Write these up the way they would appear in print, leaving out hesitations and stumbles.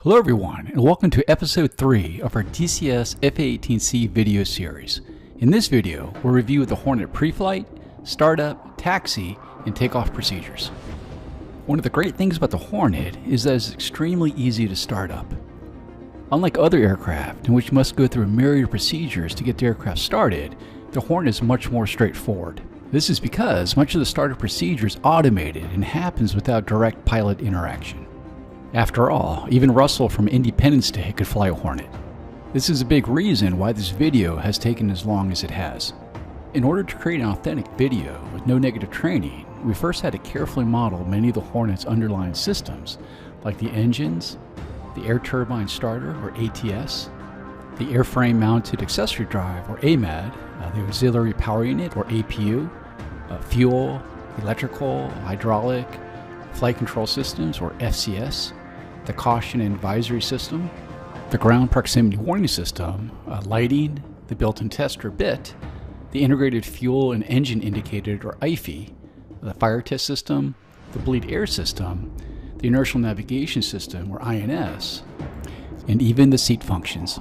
Hello everyone, and welcome to episode 3 of our DCS A-18C video series. In this video, we'll review the Hornet pre-flight, startup, taxi, and takeoff procedures. One of the great things about the Hornet is that it's extremely easy to start up. Unlike other aircraft, in which you must go through a myriad of procedures to get the aircraft started, the Hornet is much more straightforward. This is because much of the startup procedure is automated and happens without direct pilot interaction. After all, even Russell from Independence Day could fly a Hornet. This is a big reason why this video has taken as long as it has. In order to create an authentic video with no negative training, we first had to carefully model many of the Hornet's underlying systems, like the engines, the air turbine starter or ATS, the airframe mounted accessory drive or AMAD, the auxiliary power unit or APU, fuel, electrical, hydraulic, flight control systems or FCS, the caution and advisory system, the ground proximity warning system, lighting, the built-in tester bit, the integrated fuel and engine indicator or IFE, the fire test system, the bleed air system, the inertial navigation system or INS, and even the seat functions.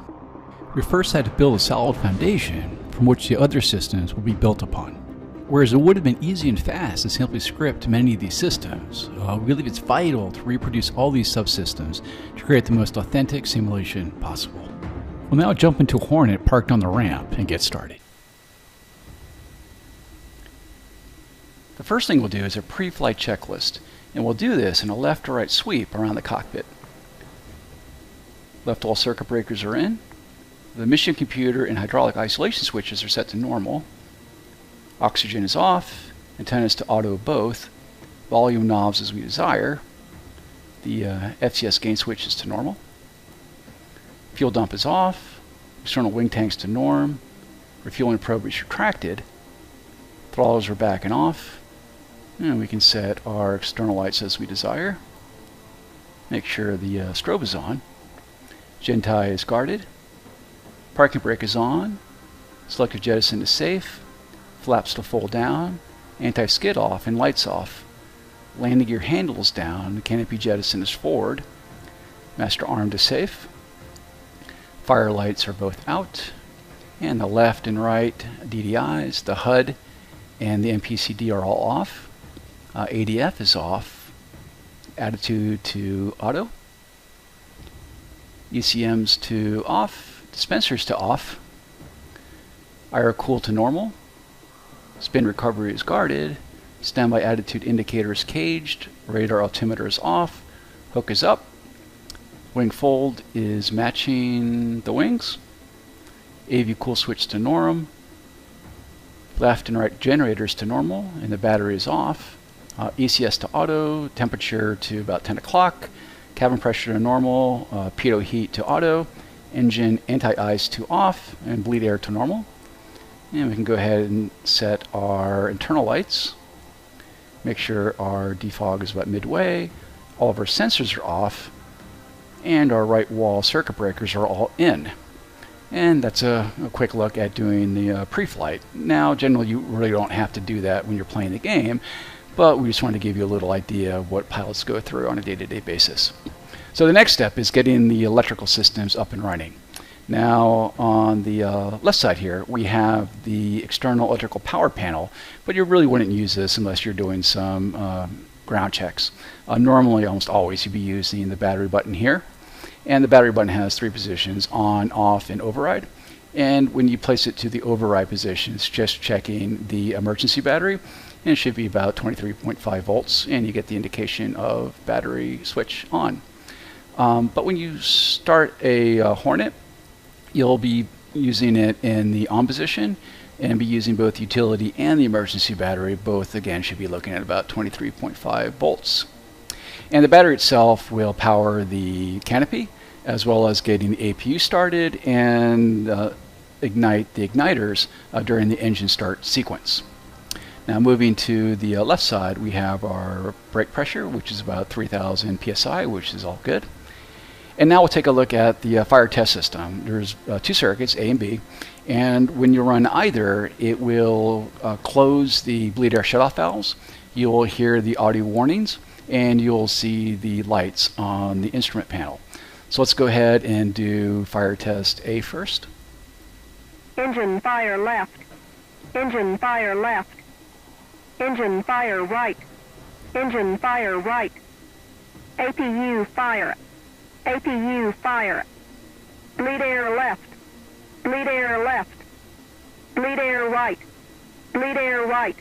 We first had to build a solid foundation from which the other systems will be built upon. Whereas it would have been easy and fast to simply script many of these systems, we believe it's vital to reproduce all these subsystems to create the most authentic simulation possible. We'll now jump into a Hornet parked on the ramp and get started. The first thing we'll do is a pre-flight checklist, and we'll do this in a left to right sweep around the cockpit. Left all circuit breakers are in. The mission computer and hydraulic isolation switches are set to normal. Oxygen is off, antennas to auto both, volume knobs as we desire, the FCS gain switch is to normal, fuel dump is off, external wing tanks to norm, refueling probe is retracted, throttles are back and off, and we can set our external lights as we desire, make sure the strobe is on, gen tie is guarded, parking brake is on, selective jettison is safe, flaps to fold down, anti-skid off and lights off. Landing gear handles down, canopy jettison is forward. Master armed is safe. Fire lights are both out. And the left and right DDIs, the HUD and the MPCD are all off. ADF is off. Attitude to auto. ECMs to off. Dispensers to off. IR cool to normal. Spin recovery is guarded, standby attitude indicator is caged, radar altimeter is off, hook is up, wing fold is matching the wings, AV cool switch to norm, left and right generators to normal, and the battery is off, ECS to auto, temperature to about 10 o'clock, cabin pressure to normal, pitot heat to auto, engine anti-ice to off, and bleed air to normal. And we can go ahead and set our internal lights, make sure our defog is about midway, all of our sensors are off, and our right wall circuit breakers are all in. And that's a quick look at doing the pre-flight. Now, generally you really don't have to do that when you're playing the game, but we just wanted to give you a little idea of what pilots go through on a day-to-day basis. So the next step is getting the electrical systems up and running. Now on the left side here we have the external electrical power panel, but you really wouldn't use this unless you're doing some ground checks. Normally, almost always, you'd be using the battery button here, and the battery button has 3 positions: on, off, and override. And when you place it to the override position, it's just checking the emergency battery, and it should be about 23.5 volts, and you get the indication of battery switch on. But when you start a Hornet, you'll be using it in the on position and be using both utility and the emergency battery. Both, again, should be looking at about 23.5 volts. And the battery itself will power the canopy, as well as getting the APU started and ignite the igniters during the engine start sequence. Now moving to the left side, we have our brake pressure, which is about 3,000 psi, which is all good. And now we'll take a look at the fire test system. There's 2 circuits, A and B, and when you run either, it will close the bleed air shutoff valves. You'll hear the audio warnings, and you'll see the lights on the instrument panel. So let's go ahead and do fire test A first. Engine fire left. Engine fire left. Engine fire right. Engine fire right. APU fire. APU fire. Bleed air left. Bleed air left. Bleed air right. Bleed air right.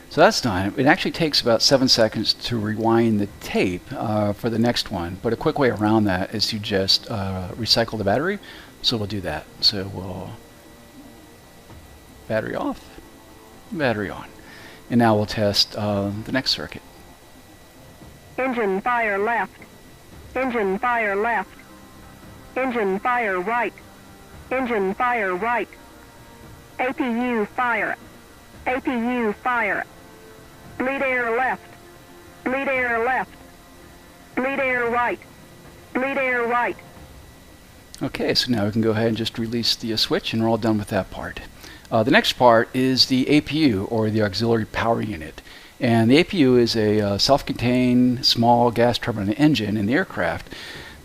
So that's done. It actually takes about 7 seconds to rewind the tape for the next one, but a quick way around that is to just recycle the battery. So we'll do that. So we'll battery off, battery on. And now we'll test the next circuit. Engine fire left. Engine fire left. Engine fire right. Engine fire right. APU fire. APU fire. Bleed air left. Bleed air left. Bleed air right. Bleed air right. Okay, so now we can go ahead and just release the switch, and we're all done with that part. The next part is the APU, or the auxiliary power unit. And the APU is a self-contained small gas turbine engine in the aircraft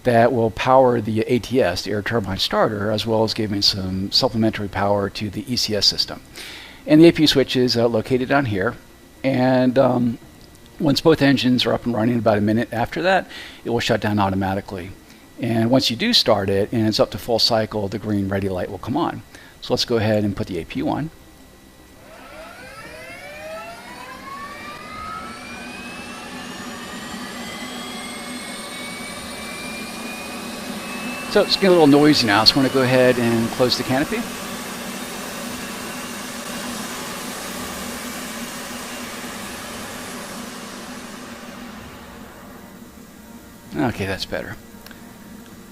that will power the ATS, the air turbine starter, as well as giving some supplementary power to the ECS system. And the APU switch is located down here. And once both engines are up and running, about a minute after that, it will shut down automatically. And once you do start it and it's up to full cycle, the green ready light will come on. So let's go ahead and put the APU on. So it's getting a little noisy now, so I'm going to go ahead and close the canopy. Okay, that's better.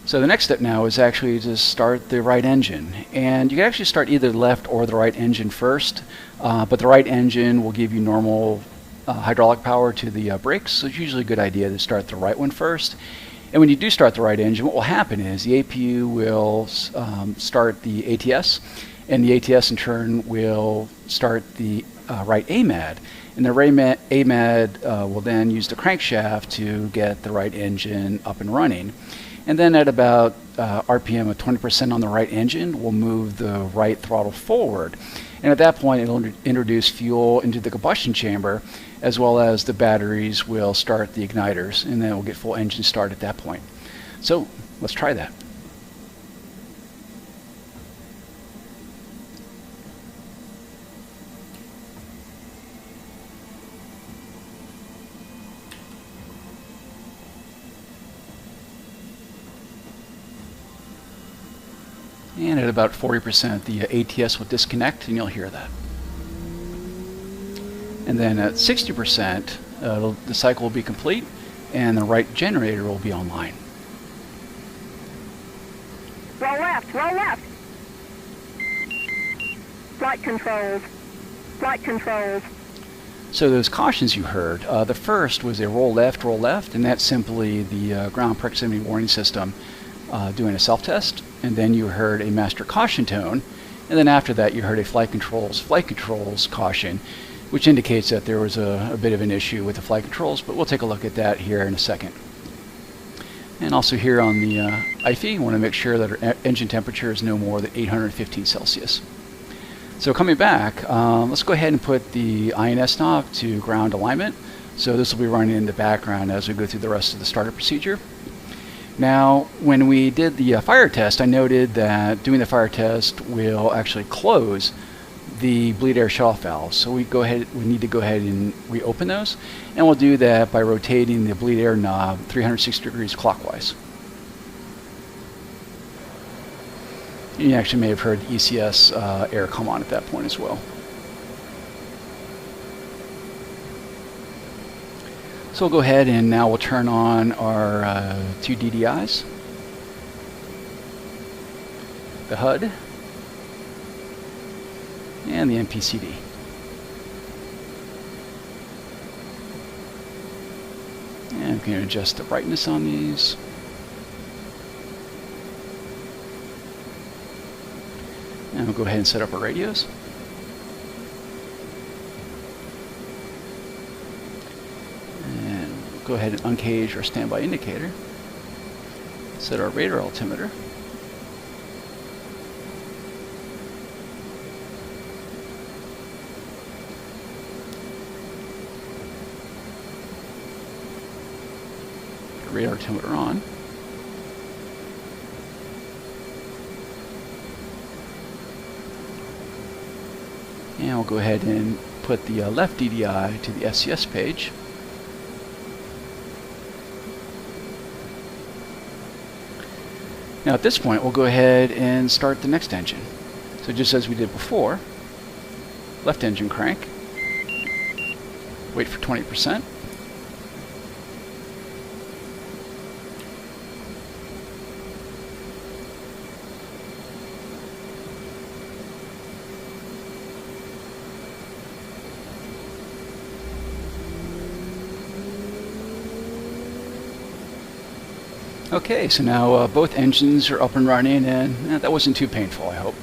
So the next step now is actually to start the right engine. And you can actually start either the left or the right engine first, but the right engine will give you normal hydraulic power to the brakes, so it's usually a good idea to start the right one first. And when you do start the right engine, what will happen is the APU will start the ATS, and the ATS in turn will start the right AMAD. And the right AMAD will then use the crankshaft to get the right engine up and running. And then at about RPM of 20% on the right engine, we'll move the right throttle forward. And at that point, it'll introduce fuel into the combustion chamber, as well as the batteries will start the igniters, and then we'll get full engine start at that point. So let's try that. And at about 40%, the ATS will disconnect, and you'll hear that. And then at 60%, the cycle will be complete, and the right generator will be online. Roll left, roll left. Flight controls, flight controls. So those cautions you heard, the first was a roll left, and that's simply the ground proximity warning system doing a self-test. And then you heard a master caution tone, and then after that you heard a flight controls caution, which indicates that there was a bit of an issue with the flight controls, but we'll take a look at that here in a second. And also here on the IFE, we want to make sure that our engine temperature is no more than 815 Celsius. So coming back, let's go ahead and put the INS knob to ground alignment. So this will be running in the background as we go through the rest of the startup procedure. Now, when we did the fire test, I noted that doing the fire test will actually close the bleed air shutoff valves. So we need to go ahead and reopen those, and we'll do that by rotating the bleed air knob 360 degrees clockwise. You actually may have heard the ECS air come on at that point as well. So we'll go ahead and now we'll turn on our two DDIs, the HUD, and the MPCD. And we can adjust the brightness on these. And we'll go ahead and set up our radios. And we'll go ahead and uncage our standby indicator. Set our radar altimeter. Radar altimeter on. And we'll go ahead and put the left DDI to the SCS page. Now at this point we'll go ahead and start the next engine. So just as we did before, left engine crank, wait for 20%. Okay, so now both engines are up and running, and that wasn't too painful, I hope.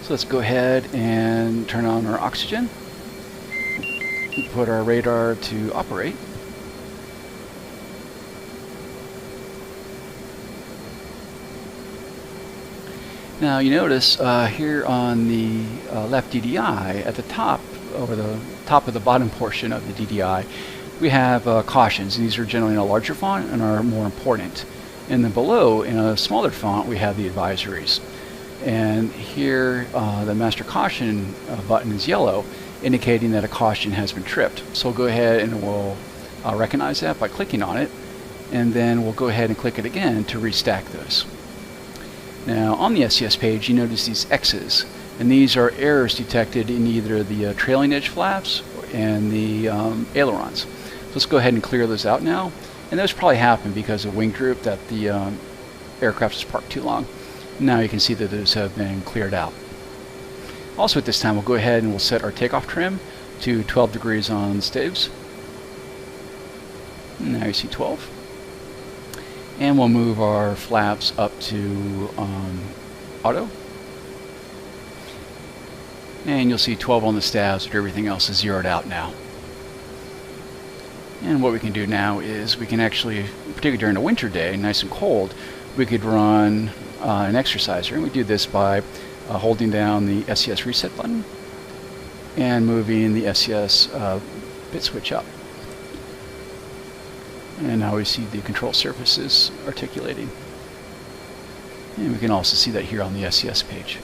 So let's go ahead and turn on our oxygen. Put our radar to operate. Now you notice here on the left DDI at the top, over the top of the bottom portion of the DDI, we have cautions. These are generally in a larger font and are more important. And then below, in a smaller font, we have the advisories. And here, the master caution button is yellow, indicating that a caution has been tripped. So we'll go ahead and we'll recognize that by clicking on it. And then we'll go ahead and click it again to restack those. Now, on the SCS page, you notice these X's. And these are errors detected in either the trailing edge flaps and the ailerons. So let's go ahead and clear those out now. And those probably happen because of wing droop, that the aircraft is parked too long. Now you can see that those have been cleared out. Also at this time, we'll go ahead and we'll set our takeoff trim to 12 degrees on staves. Now you see 12. And we'll move our flaps up to auto. And you'll see 12 on the stabs, but everything else is zeroed out now. And what we can do now is we can actually, particularly during a winter day, nice and cold, we could run an exerciser. And we do this by holding down the SCS reset button and moving the SCS bit switch up. And now we see the control surfaces articulating. And we can also see that here on the SCS page.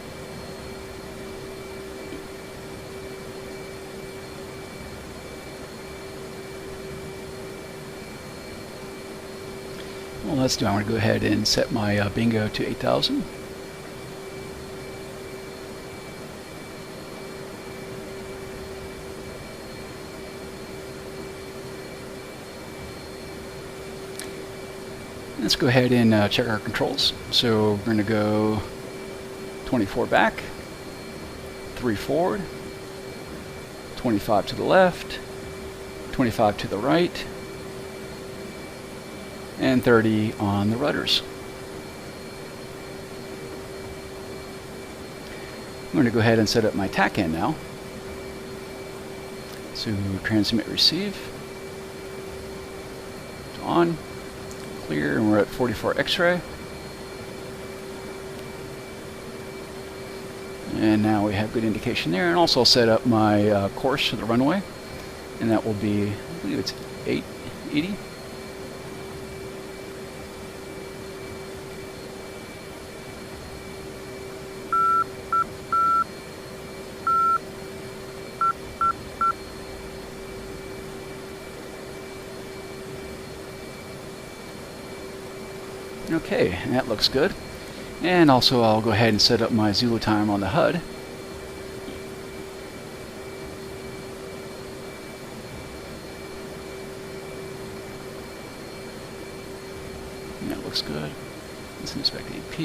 Well, let's do. I'm going to go ahead and set my bingo to 8,000. Let's go ahead and check our controls. So we're going to go 24 back, 3 forward, 25 to the left, 25 to the right, and 30 on the rudders. I'm going to go ahead and set up my TACAN now. So transmit receive. It's on. Clear, and we're at 44 X-ray. And now we have good indication there. And also I'll set up my course for the runway. And that will be, I believe it's 880. Okay, and that looks good. And also I'll go ahead and set up my Zulu time on the HUD. And that looks good. Let's inspect AP.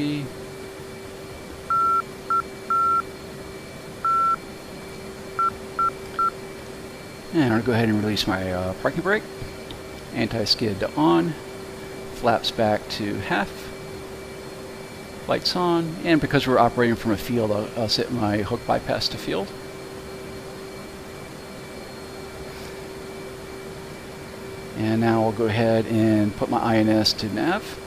And I'm going to go ahead and release my parking brake. Anti-skid to on. Flaps back to half, lights on, and because we're operating from a field, I'll set my hook bypass to field. And now I'll go ahead and put my INS to nav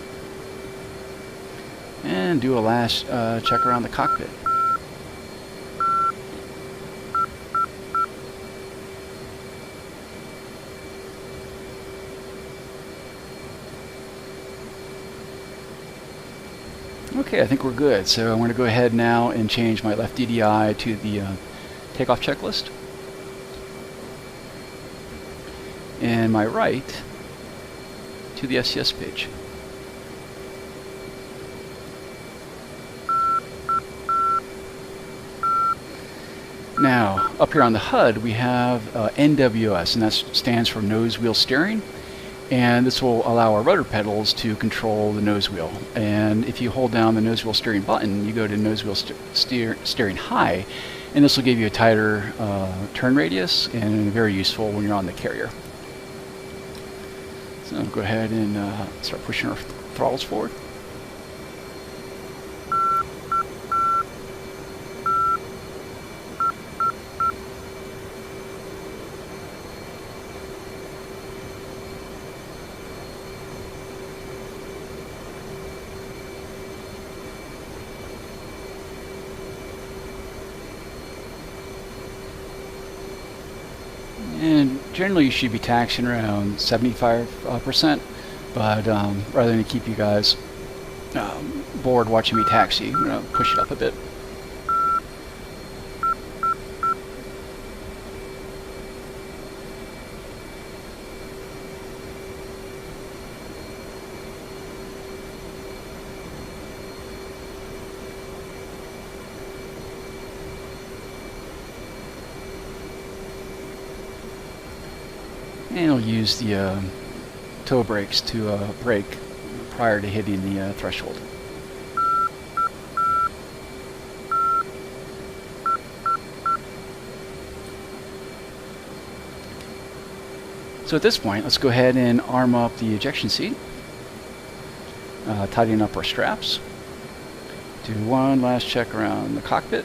and do a last check around the cockpit. Okay, I think we're good. So I'm going to go ahead now and change my left DDI to the takeoff checklist, and my right to the SCS page. Now, up here on the HUD, we have NWS, and that stands for nose wheel steering. And this will allow our rudder pedals to control the nose wheel. And if you hold down the nose wheel steering button, you go to nose wheel steering high, and this will give you a tighter turn radius, and very useful when you're on the carrier. So I'll go ahead and start pushing our throttles forward. And generally you should be taxiing around 75%, but rather than keep you guys bored watching me taxi, I'm going to push it up a bit. And we'll use the toe brakes to brake prior to hitting the threshold. So at this point, let's go ahead and arm up the ejection seat, tidying up our straps, do one last check around the cockpit.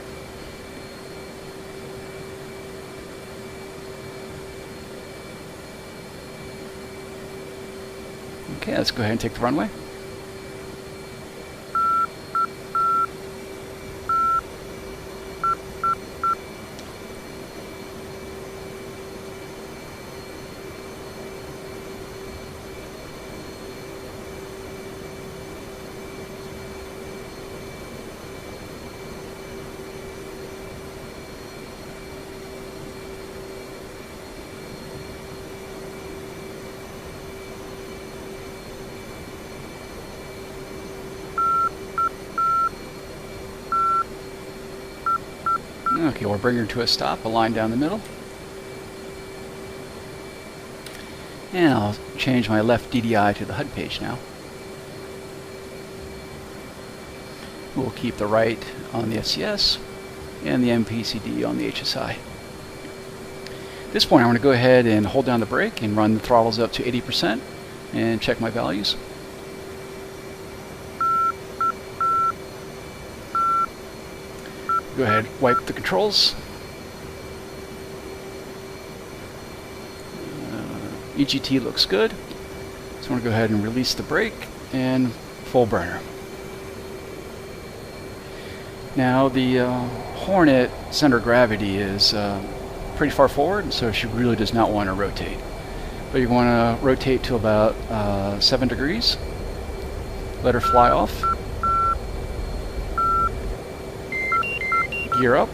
Okay, let's go ahead and take the runway. Okay, we'll bring her to a stop, a line down the middle. And I'll change my left DDI to the HUD page now. We'll keep the right on the SCS and the MPCD on the HSI. At this point, I'm going to go ahead and hold down the brake and run the throttles up to 80% and check my values. Go ahead, wipe the controls. EGT looks good. So I'm going to go ahead and release the brake and full burner. Now the Hornet center of gravity is pretty far forward, so she really does not want to rotate. But you want to rotate to about 7 degrees. Let her fly off. Gear up.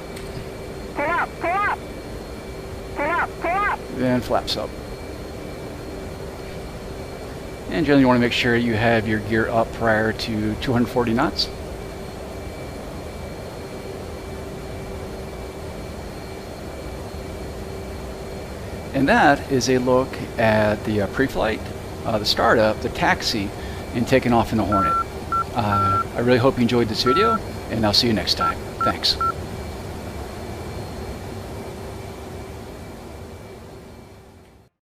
Pull up, pull up. Pull up, pull up. And flaps up. And generally you want to make sure you have your gear up prior to 240 knots. And that is a look at the pre-flight, the startup, the taxi, and taking off in the Hornet. I really hope you enjoyed this video, and I'll see you next time. Thanks.